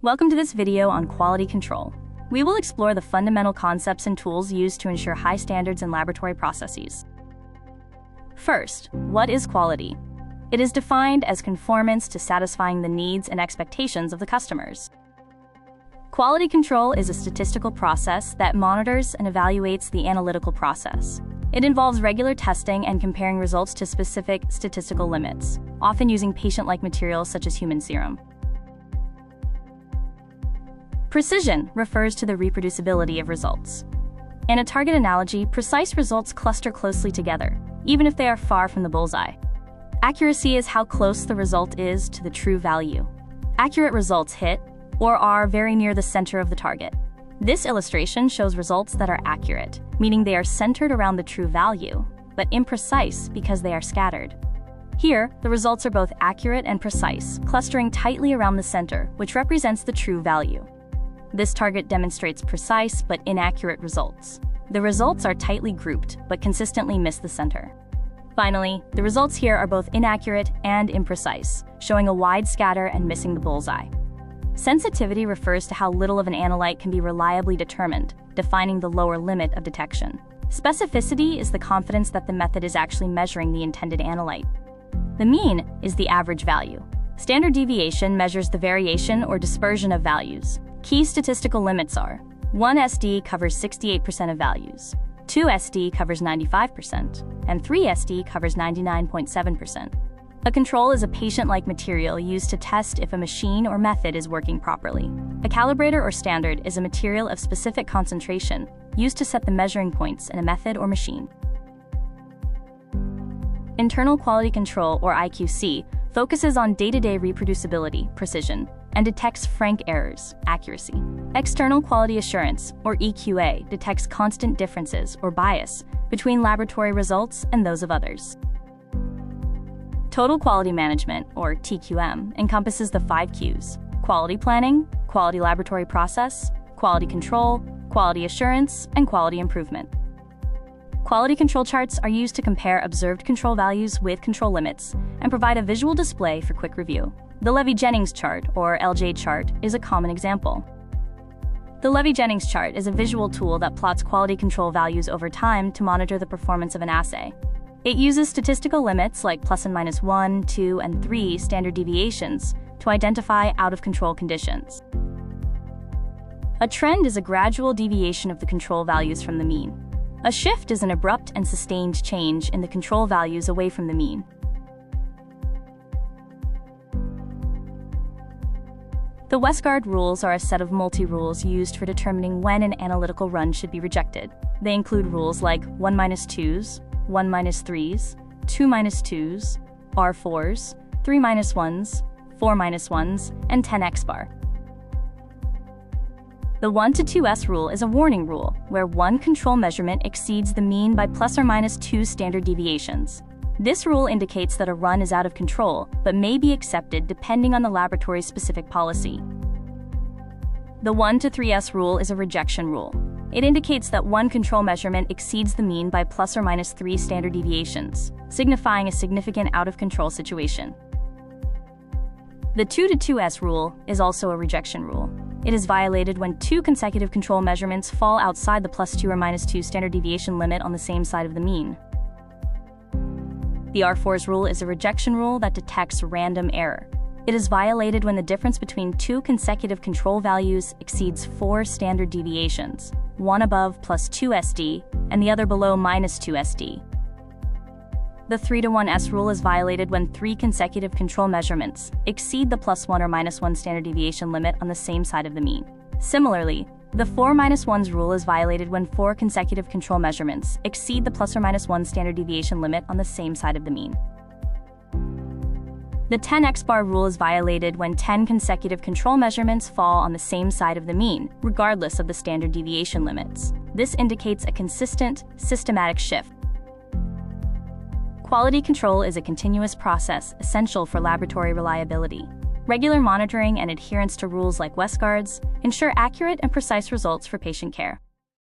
Welcome to this video on quality control. We will explore the fundamental concepts and tools used to ensure high standards in laboratory processes. First, what is quality? It is defined as conformance to satisfying the needs and expectations of the customers. Quality control is a statistical process that monitors and evaluates the analytical process. It involves regular testing and comparing results to specific statistical limits, often using patient-like materials such as human serum. Precision refers to the reproducibility of results. In a target analogy, precise results cluster closely together, even if they are far from the bullseye. Accuracy is how close the result is to the true value. Accurate results hit or are very near the center of the target. This illustration shows results that are accurate, meaning they are centered around the true value, but imprecise because they are scattered. Here, the results are both accurate and precise, clustering tightly around the center, which represents the true value. This target demonstrates precise but inaccurate results. The results are tightly grouped, but consistently miss the center. Finally, the results here are both inaccurate and imprecise, showing a wide scatter and missing the bullseye. Sensitivity refers to how little of an analyte can be reliably determined, defining the lower limit of detection. Specificity is the confidence that the method is actually measuring the intended analyte. The mean is the average value. Standard deviation measures the variation or dispersion of values. Key statistical limits are: 1 SD covers 68% of values, 2 SD covers 95%, and 3 SD covers 99.7%. A control is a patient-like material used to test if a machine or method is working properly. A calibrator or standard is a material of specific concentration used to set the measuring points in a method or machine. Internal quality control, or IQC, focuses on day-to-day reproducibility, precision, and detects frank errors, accuracy. External quality assurance, or EQA, detects constant differences or bias between laboratory results and those of others. Total quality management, or TQM, encompasses the 5 Qs: quality planning, quality laboratory process, quality control, quality assurance, and quality improvement. Quality control charts are used to compare observed control values with control limits and provide a visual display for quick review. The Levy-Jennings chart, or LJ chart, is a common example. The Levy-Jennings chart is a visual tool that plots quality control values over time to monitor the performance of an assay. It uses statistical limits like plus and minus 1, 2, and 3 standard deviations to identify out-of-control conditions. A trend is a gradual deviation of the control values from the mean. A shift is an abrupt and sustained change in the control values away from the mean. The Westgard rules are a set of multi-rules used for determining when an analytical run should be rejected. They include rules like 1 minus 2s, 1 minus 3s, 2 minus 2s, R4s, 3 minus 1s, 4 minus 1s, and 10x bar. The 1 to 2s rule is a warning rule, where one control measurement exceeds the mean by plus or minus 2 standard deviations. This rule indicates that a run is out of control, but may be accepted depending on the laboratory's specific policy. The 1 to 3s rule is a rejection rule. It indicates that one control measurement exceeds the mean by plus or minus 3 standard deviations, signifying a significant out-of-control situation. The 2 to 2s rule is also a rejection rule. It is violated when 2 consecutive control measurements fall outside the plus 2 or minus 2 standard deviation limit on the same side of the mean. The R4s rule is a rejection rule that detects random error. It is violated when the difference between 2 consecutive control values exceeds 4 standard deviations, one above plus 2 SD and the other below minus 2 SD. The 3 to 1s rule is violated when 3 consecutive control measurements exceed the plus 1 or minus 1 standard deviation limit on the same side of the mean. Similarly, the 4 minus 1s rule is violated when 4 consecutive control measurements exceed the plus or minus 1 standard deviation limit on the same side of the mean. The 10x bar rule is violated when 10 consecutive control measurements fall on the same side of the mean, regardless of the standard deviation limits. This indicates a consistent, systematic shift. Quality control is a continuous process essential for laboratory reliability. Regular monitoring and adherence to rules like Westgard's ensure accurate and precise results for patient care.